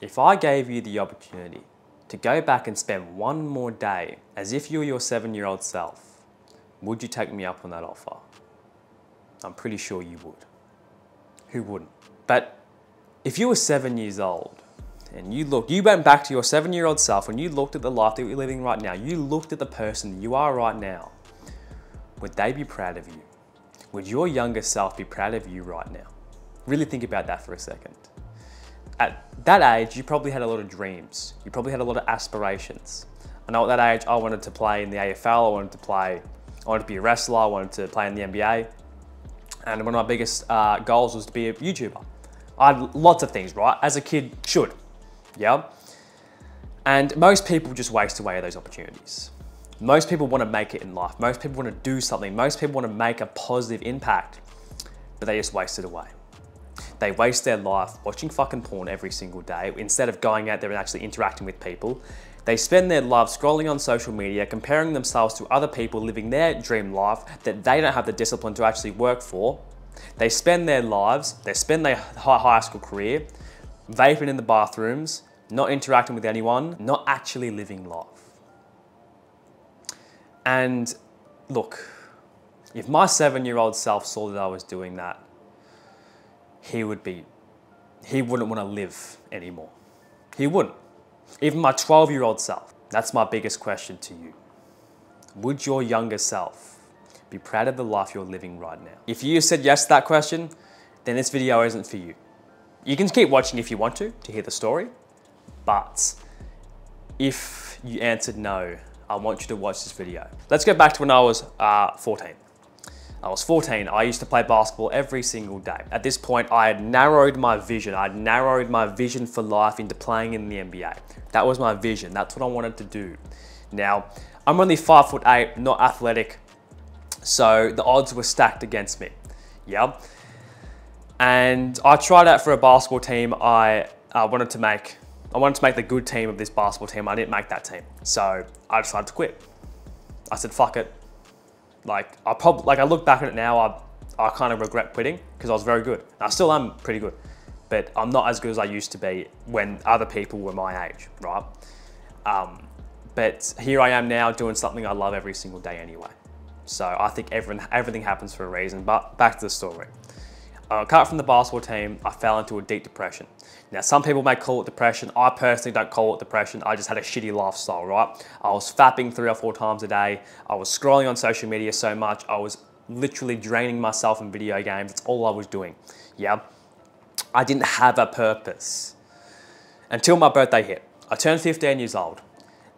If I gave you the opportunity to go back and spend one more day as if you were your 7-year-old self, would you take me up on that offer? I'm pretty sure you would. Who wouldn't? But if you were 7 years old and you went back to your 7-year-old self and you looked at the life that you're living right now, you looked at the person you are right now, would they be proud of you? Would your younger self be proud of you right now? Really think about that for a second. At that age, you probably had a lot of dreams. You probably had a lot of aspirations. I know at that age, I wanted to play in the AFL, I wanted to be a wrestler, I wanted to play in the NBA. And one of my biggest goals was to be a YouTuber. I had lots of things, right? As a kid should, yeah? And most people just waste away those opportunities. Most people want to make it in life. Most people want to do something. Most people want to make a positive impact, but they just waste it away. They waste their life watching fucking porn every single day instead of going out there and actually interacting with people. They spend their life scrolling on social media, comparing themselves to other people living their dream life that they don't have the discipline to actually work for. They spend their high school career vaping in the bathrooms, not interacting with anyone, not actually living life. And look, if my 7-year-old self saw that I was doing that, he wouldn't want to live anymore. He wouldn't. Even my 12-year-old self. That's my biggest question to you. Would your younger self be proud of the life you're living right now? If you said yes to that question, then this video isn't for you. You can keep watching if you want to hear the story. But if you answered no, I want you to watch this video. Let's go back to when I was 14. I was 14, I used to play basketball every single day. At this point, I had narrowed my vision. I'd narrowed my vision for life into playing in the NBA. That was my vision, that's what I wanted to do. Now, I'm only 5'8", not athletic, so the odds were stacked against me, yeah? And I tried out for a basketball team. I wanted to make the good team of this basketball team. I didn't make that team, so I decided to quit. I said, fuck it. I look back at it now, I kind of regret quitting because I was very good. I still am pretty good, but I'm not as good as I used to be when other people were my age, right? But here I am now doing something I love every single day anyway. So I think everything happens for a reason, but back to the story. Cut from the basketball team, I fell into a deep depression. Now, some people may call it depression. I personally don't call it depression. I just had a shitty lifestyle, right? I was fapping 3 or 4 times a day. I was scrolling on social media so much. I was literally draining myself in video games. That's all I was doing, yeah? I didn't have a purpose until my birthday hit. I turned 15 years old,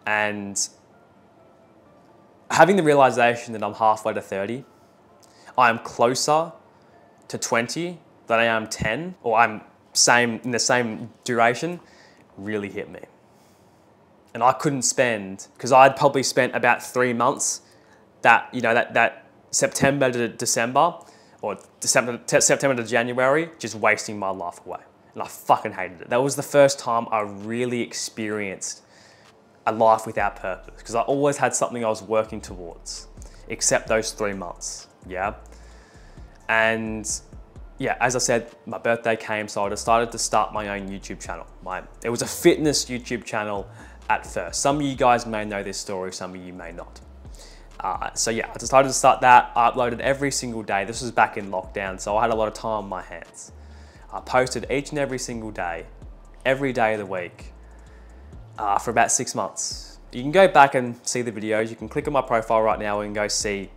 and having the realization that I'm halfway to 30, I am closer to 20 than I am 10, or I'm in the same duration, really hit me. And I couldn't spend, because I'd probably spent about 3 months that September to December, or September to January, just wasting my life away. And I fucking hated it. That was the first time I really experienced a life without purpose, because I always had something I was working towards, except those 3 months, yeah? And yeah, as I said, my birthday came, so I decided to start my own YouTube channel. It was a fitness YouTube channel at first. Some of you guys may know this story, some of you may not. So yeah, I decided to start that. I uploaded every single day. This was back in lockdown, so I had a lot of time on my hands. I posted each and every single day, every day of the week, for about 6 months. You can go back and see the videos. You can click on my profile right now and go see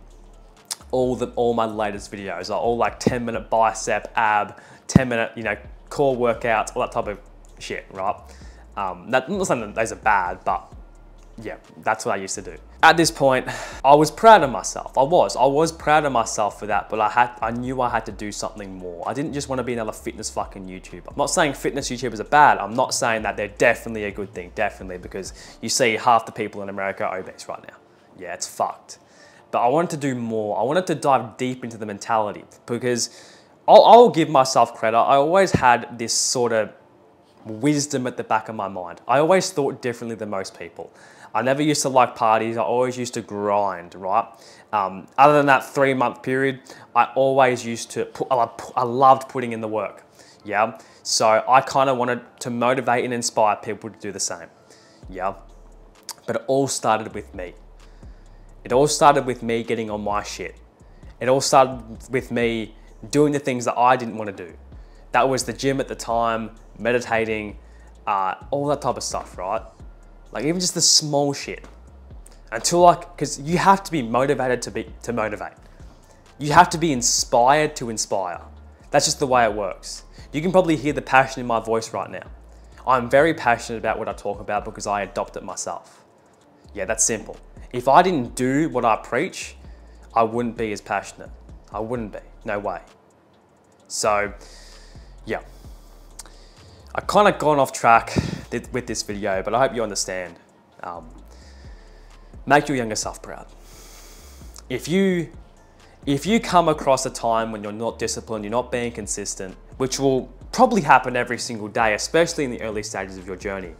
all my latest videos, are all like 10-minute bicep, ab, 10-minute, core workouts, all that type of shit, right? Not saying that those are bad, but yeah, that's what I used to do. At this point, I was proud of myself. I was proud of myself for that, but I knew I had to do something more. I didn't just want to be another fitness fucking YouTuber. I'm not saying fitness YouTubers are bad. I'm not saying that they're definitely a good thing, definitely, because you see half the people in America are obese right now. Yeah, it's fucked. But I wanted to do more. I wanted to dive deep into the mentality, because I'll give myself credit. I always had this sort of wisdom at the back of my mind. I always thought differently than most people. I never used to like parties. I always used to grind, right? Other than that 3-month period, I always used to I loved putting in the work. Yeah. So I kind of wanted to motivate and inspire people to do the same. Yeah. But it all started with me. It all started with me getting on my shit. It all started with me doing the things that I didn't want to do. That was the gym at the time, meditating, all that type of stuff, right? Like even just the small shit. Until because you have to be motivated to motivate. You have to be inspired to inspire. That's just the way it works. You can probably hear the passion in my voice right now. I'm very passionate about what I talk about because I adopt it myself. Yeah, that's simple. If I didn't do what I preach, I wouldn't be as passionate. I wouldn't be, no way. So, yeah. I kind of gone off track with this video, but I hope you understand. Make your younger self proud. If you come across a time when you're not disciplined, you're not being consistent, which will probably happen every single day, especially in the early stages of your journey,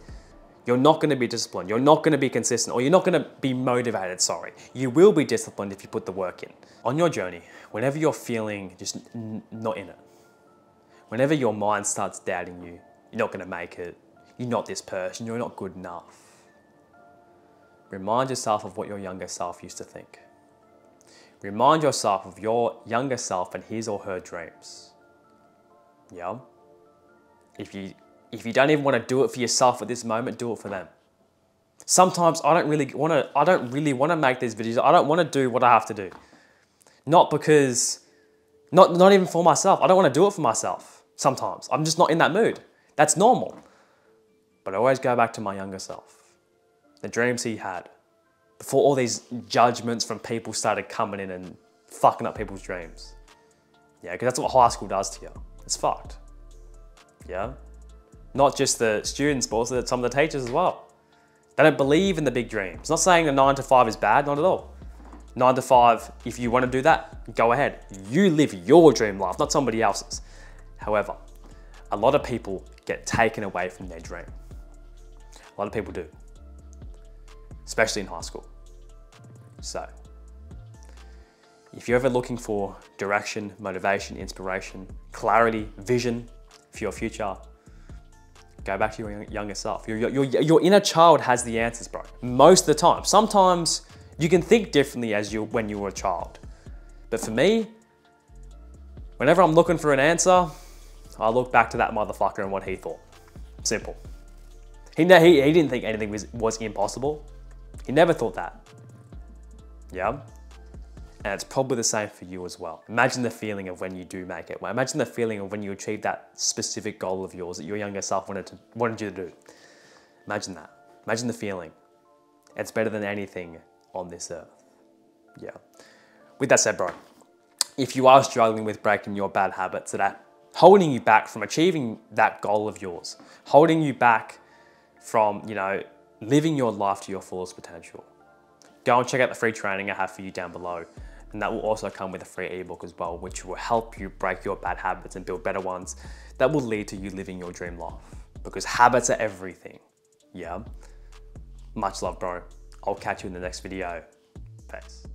you're not going to be disciplined, you're not going to be consistent, or you're not going to be motivated, sorry. You will be disciplined if you put the work in. On your journey, whenever you're feeling just not in it, whenever your mind starts doubting you, you're not going to make it, you're not this person, you're not good enough, remind yourself of what your younger self used to think. Remind yourself of your younger self and his or her dreams. Yeah? If you don't even want to do it for yourself at this moment, do it for them. Sometimes I don't really want to make these videos. I don't want to do what I have to do. Not because, not even for myself. I don't want to do it for myself sometimes. I'm just not in that mood. That's normal. But I always go back to my younger self. The dreams he had. Before all these judgments from people started coming in and fucking up people's dreams. Yeah, because that's what high school does to you. It's fucked. Yeah? Not just the students, but also some of the teachers as well. They don't believe in the big dreams. Not saying the 9 to 5 is bad, not at all. 9 to 5, if you want to do that, go ahead. You live your dream life, not somebody else's. However, a lot of people get taken away from their dream. A lot of people do. Especially in high school. So, if you're ever looking for direction, motivation, inspiration, clarity, vision for your future, go back to your younger self. Your inner child has the answers, bro. Most of the time. Sometimes you can think differently when you were a child. But for me, whenever I'm looking for an answer, I look back to that motherfucker and what he thought. Simple. He didn't think anything was impossible. He never thought that. Yeah? And it's probably the same for you as well. Imagine the feeling of when you do make it. Imagine the feeling of when you achieve that specific goal of yours that your younger self wanted you to do. Imagine that. Imagine the feeling. It's better than anything on this earth. Yeah. With that said, bro, if you are struggling with breaking your bad habits that are holding you back from achieving that goal of yours, holding you back from, living your life to your fullest potential, go and check out the free training I have for you down below. And that will also come with a free ebook as well, which will help you break your bad habits and build better ones that will lead to you living your dream life. Because habits are everything. Yeah? Much love, bro. I'll catch you in the next video. Peace.